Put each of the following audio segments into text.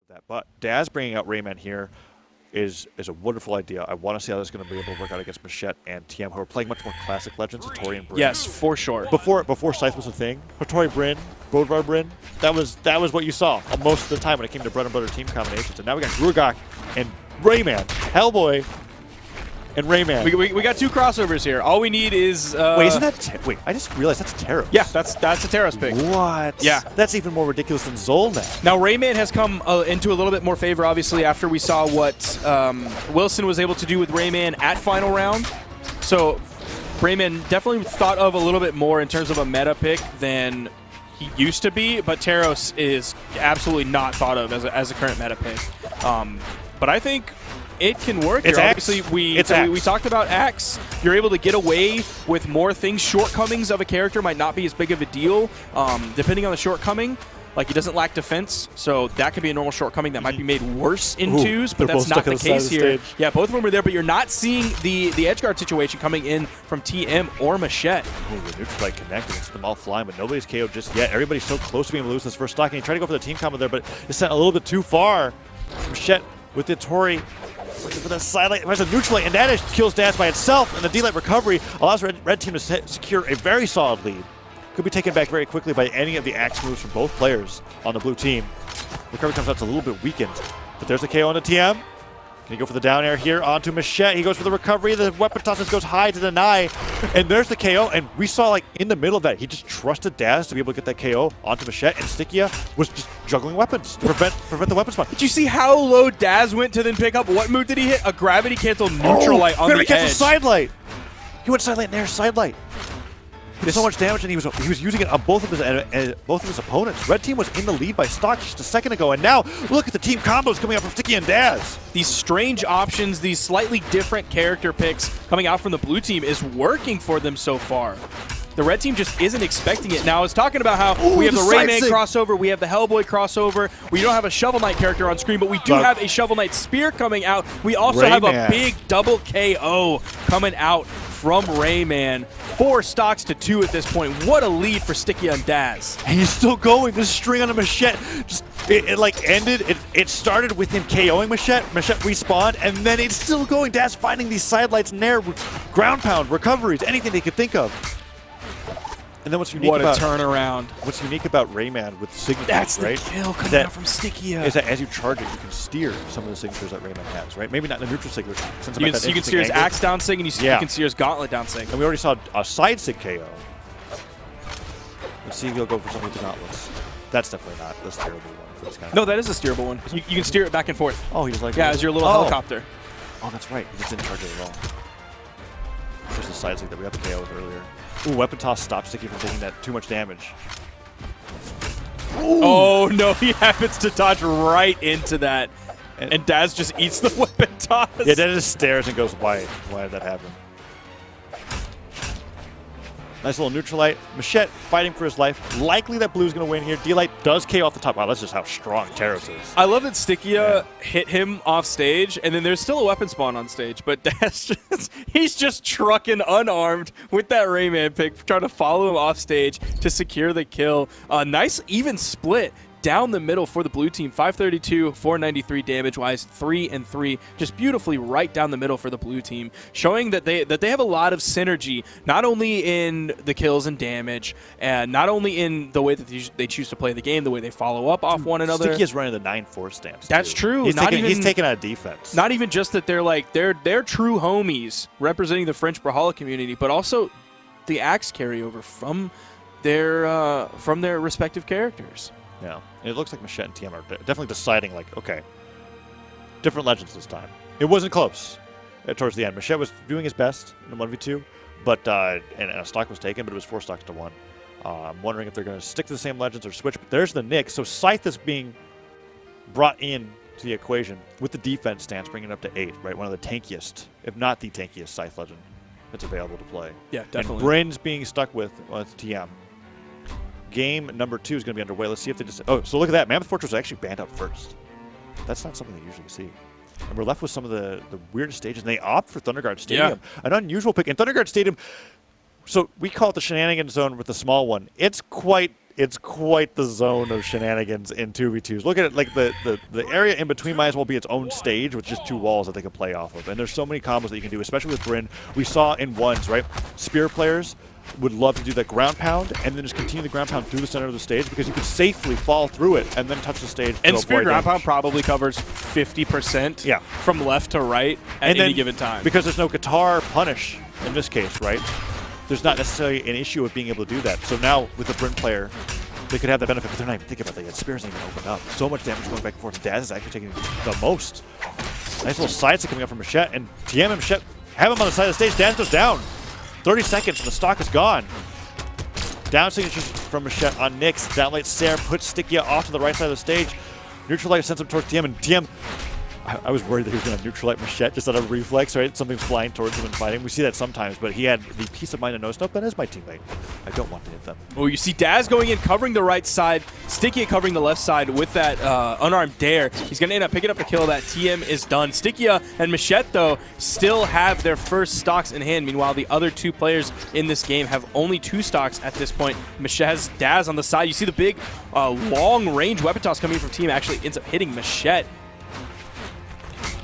that. But Daz bringing out Rayman here is a wonderful idea. I want to see how this is going to be able to work out against Macheeete and TM, who are playing much more classic legends, Hattori and Bryn. Yes, for sure. Before Scythe was a thing, Hattori Bryn, Bodvar Bryn, that was what you saw most of the time when it came to bread and butter team combinations. And now we got Grugok and Rayman, Hellboy and Rayman. We got 2 crossovers here. All we need is... wait, isn't that... wait, I just realized that's Taros. Yeah, that's a Taros pick. What? Yeah. That's even more ridiculous than Zol now. Now, Rayman has come into a little bit more favor, obviously, after we saw what Wilson was able to do with Rayman at Final Round. So, Rayman definitely thought of a little bit more in terms of a meta pick than he used to be, but Taros is absolutely not thought of as a current meta pick. But I think it can work here. Obviously, we talked about Axe. You're able to get away with more things. Shortcomings of a character might not be as big of a deal, depending on the shortcome. Like, he doesn't lack defense, so that could be a normal shortcoming that might be made worse in twos, but that's not the case here. Yeah, both of them are there, but you're not seeing the edgeguard situation coming in from TM or Macheeete. Ooh, the neutral light connected. It's them all flying, but nobody's KO'd just yet. Everybody's so close to being able to lose this first stock, and he tried to go for the team combo there, but it's sent a little bit too far. Macheeete with the Hattori. Looking for the sidelight, there's a neutral light, and that kills Daz by itself, and the D-light recovery allows red team to secure a very solid lead. Could be taken back very quickly by any of the axe moves from both players on the blue team. Recovery comes out, it's a little bit weakened, but there's a KO on the TM. Can he go for the down air here onto Macheeete? He goes for the recovery, the weapon tosses goes high to deny, and there's the KO, and we saw, like, in the middle of that, he just trusted Daz to be able to get that KO onto Macheeete, and Stikieuh was just juggling weapons to prevent the weapon spawn. Did you see how low Daz went to then pick up? What move did he hit? A gravity cancel neutral light on the edge. Cancel side light. He went side light and there's side light. He did so much damage, and he was using it on both of his opponents. Red team was in the lead by stock just a second ago, and now look at the team combos coming out from Stikieuh and Daz. These strange options, these slightly different character picks coming out from the blue team is working for them so far. The red team just isn't expecting it. Now, I was talking about how we have the Rayman crossover, we have the Hellboy crossover. We don't have a Shovel Knight character on screen, but we do have a Shovel Knight Spear coming out. We also have a big double KO coming out from Rayman. 4 stocks to 2 at this point. What a lead for Stikieuh and Daz. And he's still going. This string on a Macheeete, just it like ended. It started with him KOing Macheeete. Macheeete respawned, and then it's still going. Daz finding these sidelights in there, ground pound, recoveries, anything they could think of. And then what's unique about turnaround. What's unique about Rayman with signatures, that's right? That's the kill coming out from Stikieuh. Is that as you charge it, you can steer some of the signatures that Rayman has, right? Maybe not the neutral signature. You can steer his axe down sig, and you can steer his gauntlet down sig. And we already saw a side sig KO. Let's see if he'll go for something with the gauntlets. That's definitely not the steerable one for this guy. No, that is a steerable one. You can steer it back and forth. Oh, he was like... Yeah, as your little helicopter. Oh, that's right. He just didn't charge it at all. There's the side sig that we got the KO with earlier. Ooh, weapon toss stops Stikieuh from taking that too much damage. Ooh. Oh, no, he happens to dodge right into that. And Daz just eats the weapon toss. Yeah, Daz just stares and goes, why did that happen? Nice little neutral light. Macheeete fighting for his life. Likely that blue's going to win here. D-light does KO off the top. Wow, that's just how strong Taros is. I love that Stikieuh hit him off stage, and then there's still a weapon spawn on stage, but he's just trucking unarmed with that Rayman pick, trying to follow him off stage to secure the kill. Nice even split down the middle for the blue team. 532, 493 damage-wise, 3 and 3, just beautifully right down the middle for the blue team, showing that they have a lot of synergy, not only in the kills and damage, and not only in the way that they choose to play the game, the way they follow up off one another. Stikieuh is running the 9-4 stance. That's true. He's taking out defense. Not even just that they're true homies representing the French Brawlhalla community, but also the axe carryover from their respective characters. Yeah, it looks like Macheeete and TM are definitely deciding, like, okay, different legends this time. It wasn't close towards the end. Macheeete was doing his best in the 1v2, but and a stock was taken, but it was 4 stocks to 1. I'm wondering if they're going to stick to the same legends or switch. But there's the Nick. So Scythe is being brought in to the equation with the defense stance, bringing it up to 8, right? One of the tankiest, if not the tankiest Scythe legend that's available to play. Yeah, definitely. And Bryn's being stuck with TM. Game number 2 is going to be underway. Let's see if they just... Oh, so look at that. Mammoth Fortress was actually banned out first. That's not something they usually see. And we're left with some of the weirdest stages. And they opt for Thunderguard Stadium. Yeah. An unusual pick. And Thunderguard Stadium... So we call it the shenanigan zone with the small one. It's quite it's quite the zone of shenanigans in 2v2s. Look at it, like the area in between might as well be its own stage with just 2 walls that they can play off of. And there's so many combos that you can do, especially with Bryn. We saw in ones, right? Spear players would love to do that ground pound and then just continue the ground pound through the center of the stage because you could safely fall through it and then touch the stage. And spear ground pound probably covers 50% from left to right at any given time. Because there's no guitar punish in this case, right? There's not necessarily an issue with being able to do that. So now with the Bryn player, they could have that benefit, but they're not even thinking about that yet. Spear's not even opened up. So much damage going back and forth. Daz is actually taking the most. Nice little side stick coming up from Macheeete, and TM and Macheeete have him on the side of the stage. Daz goes down. 30 seconds and the stock is gone. Down signatures from Macheeete on Nyx. Down late Sarah puts Stikieuh off to the right side of the stage. Neutral light sends him towards TM, and TM, I was worried that he was going to neutral light Macheeete just out of reflex, right? Something's flying towards him and fighting. We see that sometimes, but he had the peace of mind to know, nope, that is my teammate. I don't want to hit them. Oh, you see Daz going in, covering the right side, Stikieuh covering the left side with that unarmed dare. He's going to end up picking up the kill. That TM is done. Stikieuh and Macheeete, though, still have their first stocks in hand. Meanwhile, the other 2 players in this game have only 2 stocks at this point. Macheeete has Daz on the side. You see the big long-range weapon toss coming in from team actually ends up hitting Macheeete.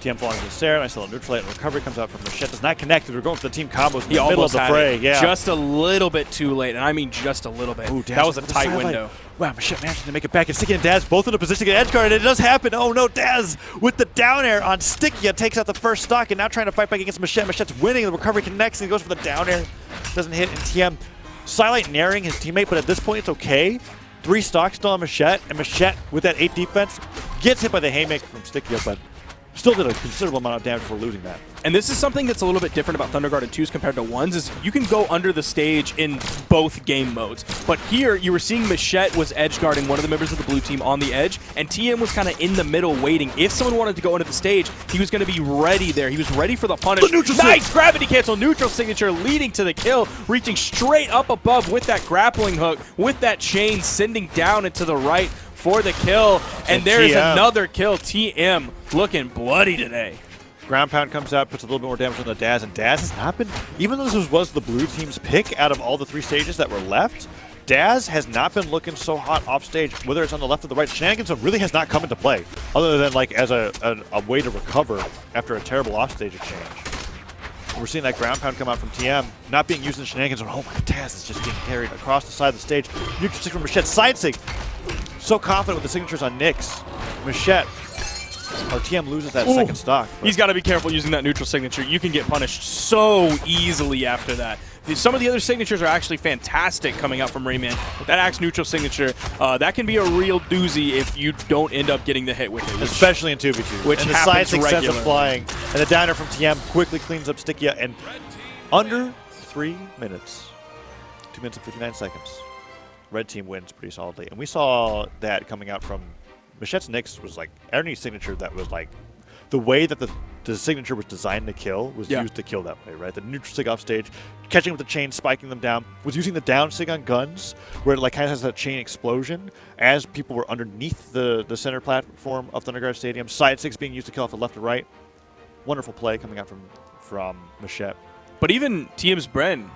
TM falling to Sarah, nice little neutral light and recovery comes out from Macheeete. Does not connect. We're going for the team combos in the middle of the fray. Yeah, just a little bit too late, and I mean just a little bit. Ooh, that was a tight window. Wow, Macheeete managed to make it back, and Stikieuh and Daz both in a position to get edge guard, and it does happen. Oh no, Daz with the down air on Stikieuh takes out the first stock, and now trying to fight back against Macheeete. Macheete's winning, the recovery connects, and he goes for the down air. Doesn't hit, and TM silent naring his teammate, but at this point it's okay. 3 stocks still on Macheeete, and Macheeete with that 8 defense gets hit by the haymaker from Stikieuh, but still did a considerable amount of damage for losing that. And this is something that's a little bit different about Thunder Garden 2s compared to 1s, is you can go under the stage in both game modes. But here, you were seeing Macheeete was edge guarding one of the members of the blue team on the edge, and TM was kind of in the middle waiting. If someone wanted to go under the stage, he was going to be ready there. He was ready for the punish. Nice gravity cancel neutral signature leading to the kill, reaching straight up above with that grappling hook, with that chain sending down and to the right for the kill. And there is another kill. TM looking bloody today. Ground pound comes out, puts a little bit more damage on the Daz, and Daz has not been, even though this was the blue team's pick out of all the 3 stages that were left, Daz has not been looking so hot off stage, whether it's on the left or the right. Shenanigans really has not come into play, other than like as a way to recover after a terrible off stage exchange. We're seeing that ground pound come out from TM, not being used in Shenanigans. Oh my, Daz is just getting carried across the side of the stage. Neutral stick from Macheeete, side sig. So confident with the signatures on Nyx. Macheeete, or TM loses that second stock. He's got to be careful using that neutral signature. You can get punished so easily after that. Some of the other signatures are actually fantastic coming out from Rayman. But that axe neutral signature, that can be a real doozy if you don't end up getting the hit with it. Especially in 2v2. Which and the happens side regularly. six flying. And the downer from TM quickly cleans up Stikieuh, and under 3 minutes, 2 minutes and 59 seconds, red team wins pretty solidly. And we saw that coming out from Macheete's Nyx was like any signature that was like the way that the signature was designed to kill was used to kill that way, right? The neutral sig off stage, catching with the chain, spiking them down, was using the down sig on guns, where it like kind of has that chain explosion as people were underneath the center platform of Thunder Garden Stadium. Side sigs being used to kill off the left or right. Wonderful play coming out from Macheeete. But even TM's Bren,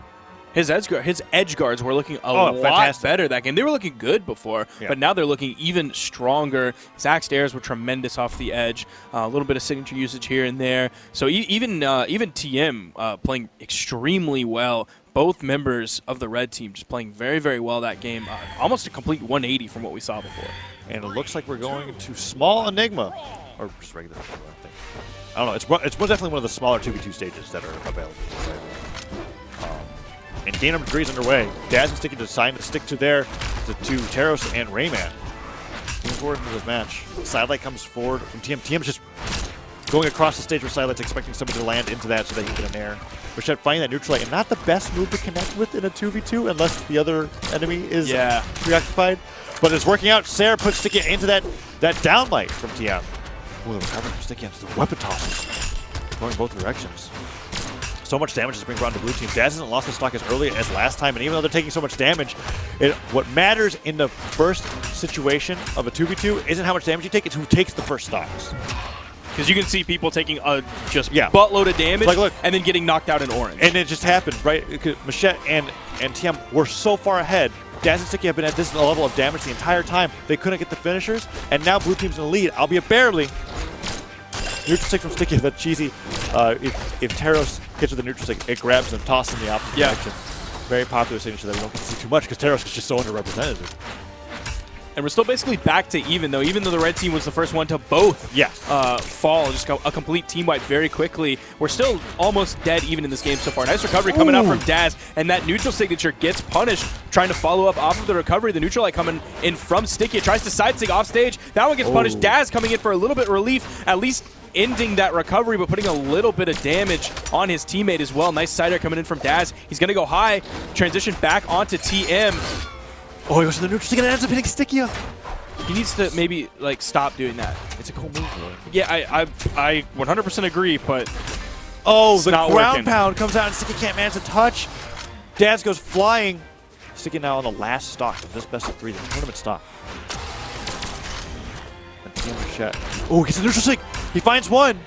his edge guards were looking a lot better that game. They were looking good before, but now they're looking even stronger. His axe airs were tremendous off the edge. A little bit of signature usage here and there. So even TM playing extremely well. Both members of the red team just playing very, very well that game. Almost a complete 180 from what we saw before. And it looks like we're going to small Enigma, or just regular Enigma, I think. I don't know. It's definitely one of the smaller 2v2 stages that are available. And game number 3 is underway. Daz and Stikieuh deciding to stick to Taros and Rayman. Moving forward into this match. Sidelight comes forward from TM. TM's just going across the stage with Sidelight's expecting somebody to land into that so they can get an air. Macheeete finding that neutral light, and not the best move to connect with in a 2v2 unless the other enemy is preoccupied. But it's working out. Sarah puts Stikieuh into that downlight from TM. Ooh, the recovery from Stikieuh into the weapon tosses. Going both directions. So much damage is being brought to blue team. Daz hasn't lost the stock as early as last time, and even though they're taking so much damage, what matters in the first situation of a 2v2 isn't how much damage you take, it's who takes the first stocks. Because you can see people taking a buttload of damage and then getting knocked out in orange. And it just happened, right? Macheeete and TM were so far ahead Daz and Stikieuh have been at this level of damage the entire time. They couldn't get the finishers, and now blue team's in the lead, albeit barely. Neutral stick from Stikieuh, that cheesy. If Taros gets to the neutral stick, it grabs him, tosses him in the opposite direction. Very popular signature that we don't get to see too much because Taros is just so underrepresented. And we're still basically back to even though the red team was the first one to both fall, just go a complete team wipe very quickly. We're still almost dead even in this game so far. Nice recovery coming out from Daz, and that neutral signature gets punished, trying to follow up off of the recovery. The neutral light coming in from Stikieuh, tries to side stick off stage. That one gets punished. Daz coming in for a little bit of relief, at least ending that recovery, but putting a little bit of damage on his teammate as well. Nice side air coming in from Daz. He's going to go high, transition back onto TM. Oh, he goes to the neutral stick and it ends up hitting Stikieuh. He needs to maybe like stop doing that. It's a cool move, really. Yeah, I 100% agree, but the ground working. pound comes out and Stikieuh can't manage to touch. Daz goes flying. Stikieuh now on the last stock of this best of 3, the tournament stock. Oh, he gets a neutral stick. He finds one.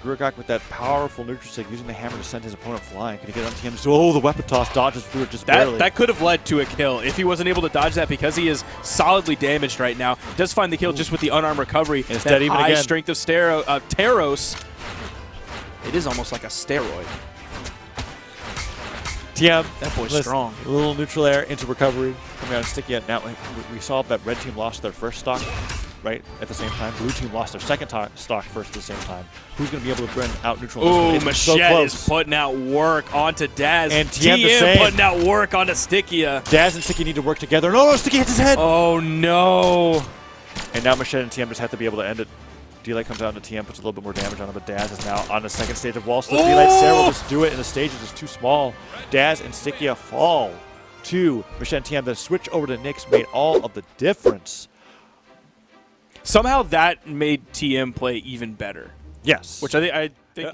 Gurgak with that powerful neutral stick, using the hammer to send his opponent flying. Can he get on TM? Oh, the weapon toss dodges through it just barely. That could have led to a kill if he wasn't able to dodge that, because he is solidly damaged right now. Does find the kill just with the unarmed recovery. And that even high again. Strength of Taros. It is almost like a steroid. TM. That boy's strong. A little neutral air into recovery. Coming out of Stikieuh. Now, we saw that red team lost their first stock. Right at the same time, blue team lost their second stock first at the same time. Who's going to be able to bring out neutral? Oh, Macheeeete is putting out work onto Daz. And TM putting out work onto Stikieuh. Daz and Stikieuh need to work together. No, Stikieuh hits his head. Oh no! And now Macheeeete and TM just have to be able to end it. D-Light comes out into TM, puts a little bit more damage on him, but Daz is now on the second stage of wall. So the D-Light Sarah will just do it, and the stage is just too small. Daz and Stikieuh fall to Macheeeete and TM. The switch over to Nyx made all of the difference. Somehow that made TM play even better. Yes. Which I think is